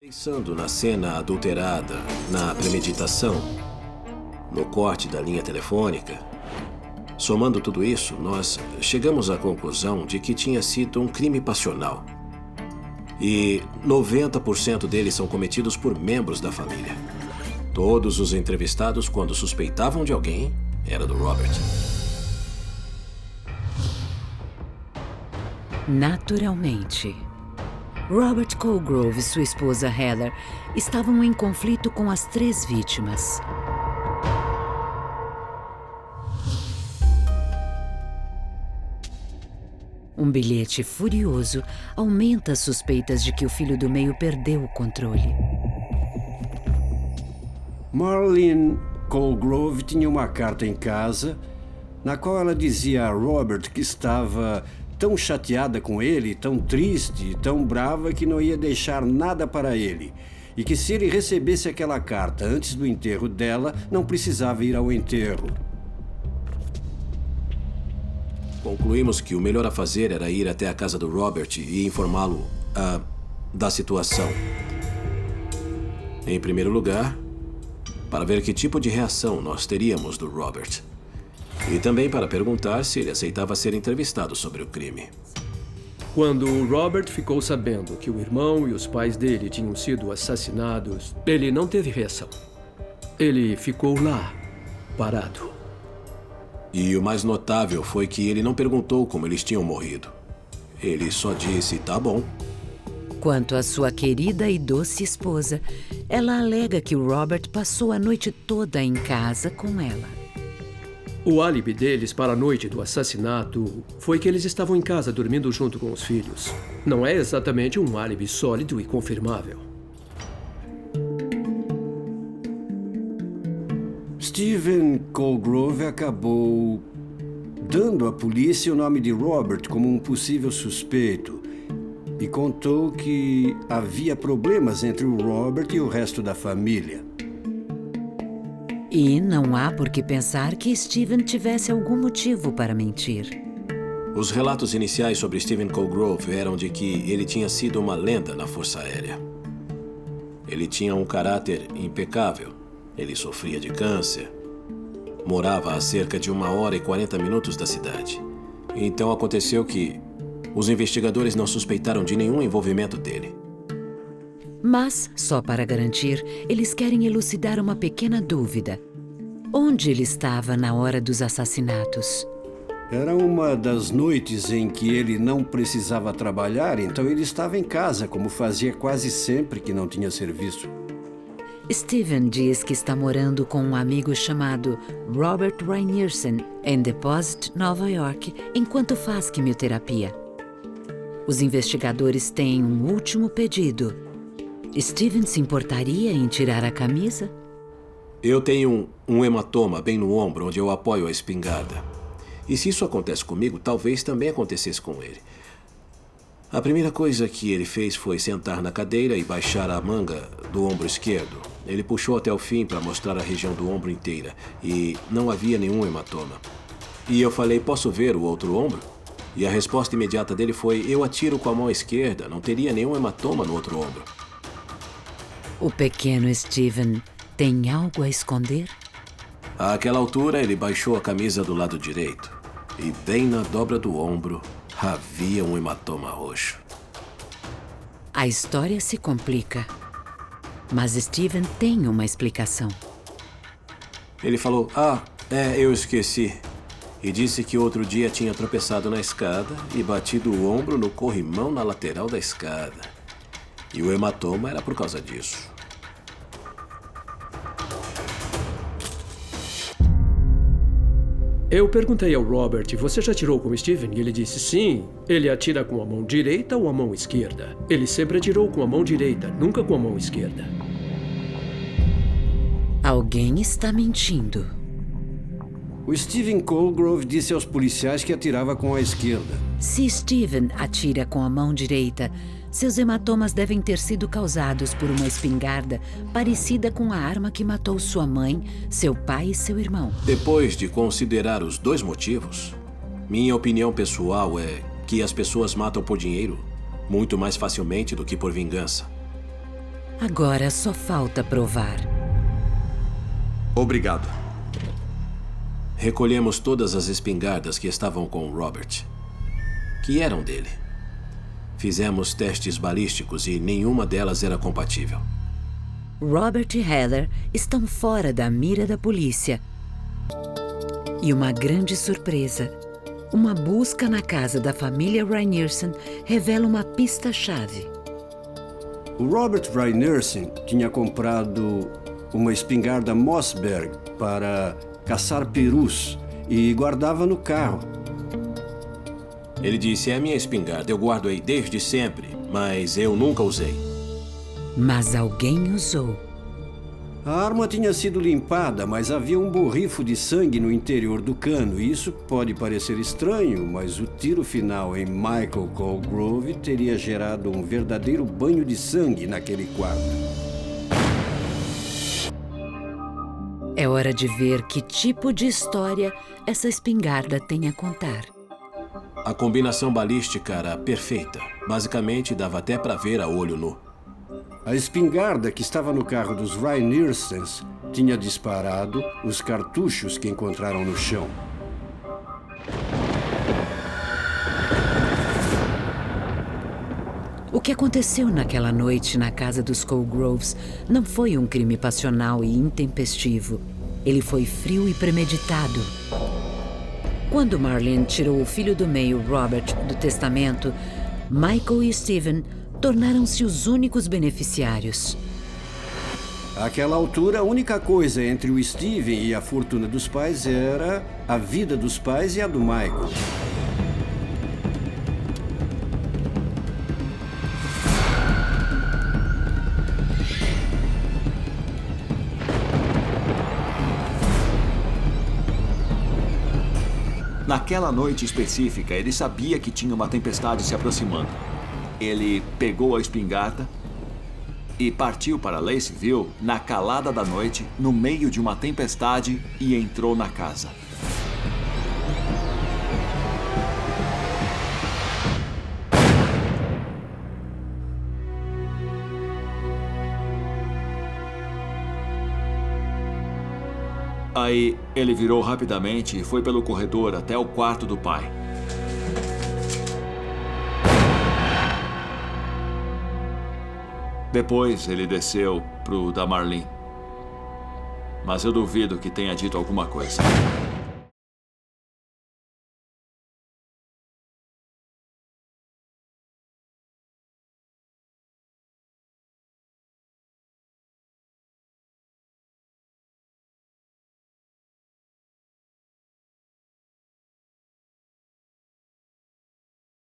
Pensando na cena adulterada, na premeditação, no corte da linha telefônica, somando tudo isso, nós chegamos à conclusão de que tinha sido um crime passional. E 90% deles são cometidos por membros da família. Todos os entrevistados, quando suspeitavam de alguém, era do Robert. Naturalmente, Robert Colgrove e sua esposa Heather estavam em conflito com as 3 vítimas. Um bilhete furioso aumenta as suspeitas de que o filho do meio perdeu o controle. Marlene Colgrove tinha uma carta em casa na qual ela dizia a Robert que estava tão chateada com ele, tão triste, tão brava que não ia deixar nada para ele. E que se ele recebesse aquela carta antes do enterro dela, não precisava ir ao enterro. Concluímos que o melhor a fazer era ir até a casa do Robert e informá-lo da situação. Em primeiro lugar, para ver que tipo de reação nós teríamos do Robert. E também para perguntar se ele aceitava ser entrevistado sobre o crime. Quando o Robert ficou sabendo que o irmão e os pais dele tinham sido assassinados, ele não teve reação. Ele ficou lá, parado. E o mais notável foi que ele não perguntou como eles tinham morrido. Ele só disse, tá bom. Quanto à sua querida e doce esposa, ela alega que o Robert passou a noite toda em casa com ela. O álibi deles para a noite do assassinato foi que eles estavam em casa dormindo junto com os filhos. Não é exatamente um álibi sólido e confirmável. Stephen Colgrove acabou dando à polícia o nome de Robert como um possível suspeito e contou que havia problemas entre o Robert e o resto da família. E não há por que pensar que Stephen tivesse algum motivo para mentir. Os relatos iniciais sobre Stephen Colgrove eram de que ele tinha sido uma lenda na Força Aérea. Ele tinha um caráter impecável. Ele sofria de câncer. Morava a cerca de 1h40 da cidade. Então aconteceu que os investigadores não suspeitaram de nenhum envolvimento dele. Mas, só para garantir, eles querem elucidar uma pequena dúvida. Onde ele estava na hora dos assassinatos? Era uma das noites em que ele não precisava trabalhar, então ele estava em casa, como fazia quase sempre que não tinha serviço. Stephen diz que está morando com um amigo chamado Robert Rainierson em Deposit, Nova York, enquanto faz quimioterapia. Os investigadores têm um último pedido. Stephen se importaria em tirar a camisa? Eu tenho um hematoma bem no ombro onde eu apoio a espingarda. E se isso acontece comigo, talvez também acontecesse com ele. A primeira coisa que ele fez foi sentar na cadeira e baixar a manga do ombro esquerdo. Ele puxou até o fim para mostrar a região do ombro inteira e não havia nenhum hematoma. E eu falei, posso ver o outro ombro? E a resposta imediata dele foi, eu atiro com a mão esquerda, não teria nenhum hematoma no outro ombro. O pequeno Stephen tem algo a esconder? Àquela altura, ele baixou a camisa do lado direito. E bem na dobra do ombro, havia um hematoma roxo. A história se complica. Mas Stephen tem uma explicação. Ele falou, eu esqueci. E disse que outro dia tinha tropeçado na escada e batido o ombro no corrimão na lateral da escada. E o hematoma era por causa disso. Eu perguntei ao Robert, você já atirou com o Stephen? E ele disse sim. Ele atira com a mão direita ou a mão esquerda? Ele sempre atirou com a mão direita, nunca com a mão esquerda. Alguém está mentindo. O Stephen Colgrove disse aos policiais que atirava com a esquerda. Se Stephen atira com a mão direita, seus hematomas devem ter sido causados por uma espingarda parecida com a arma que matou sua mãe, seu pai e seu irmão. Depois de considerar os dois motivos, minha opinião pessoal é que as pessoas matam por dinheiro muito mais facilmente do que por vingança. Agora só falta provar. Obrigado. Recolhemos todas as espingardas que estavam com o Robert, que eram dele. Fizemos testes balísticos e nenhuma delas era compatível. Robert e Heather estão fora da mira da polícia. E uma grande surpresa. Uma busca na casa da família Rynearson revela uma pista-chave. O Robert Rynearson tinha comprado uma espingarda Mossberg para caçar perus e guardava no carro. Ele disse, é a minha espingarda, eu guardo aí desde sempre, mas eu nunca usei. Mas alguém usou. A arma tinha sido limpada, mas havia um borrifo de sangue no interior do cano. E isso pode parecer estranho, mas o tiro final em Michael Colgrove teria gerado um verdadeiro banho de sangue naquele quarto. É hora de ver que tipo de história essa espingarda tem a contar. A combinação balística era perfeita. Basicamente, dava até para ver a olho nu. A espingarda que estava no carro dos Rynearsons tinha disparado os cartuchos que encontraram no chão. O que aconteceu naquela noite na casa dos Colgroves não foi um crime passional e intempestivo. Ele foi frio e premeditado. Quando Marlene tirou o filho do meio, Robert, do testamento, Michael e Steven tornaram-se os únicos beneficiários. Àquela altura, a única coisa entre o Steven e a fortuna dos pais era a vida dos pais e a do Michael. Naquela noite específica, ele sabia que tinha uma tempestade se aproximando. Ele pegou a espingarda e partiu para Laceyville na calada da noite, no meio de uma tempestade, e entrou na casa. Aí, ele virou rapidamente e foi pelo corredor até o quarto do pai. Depois, ele desceu pro da Marlene. Mas eu duvido que tenha dito alguma coisa.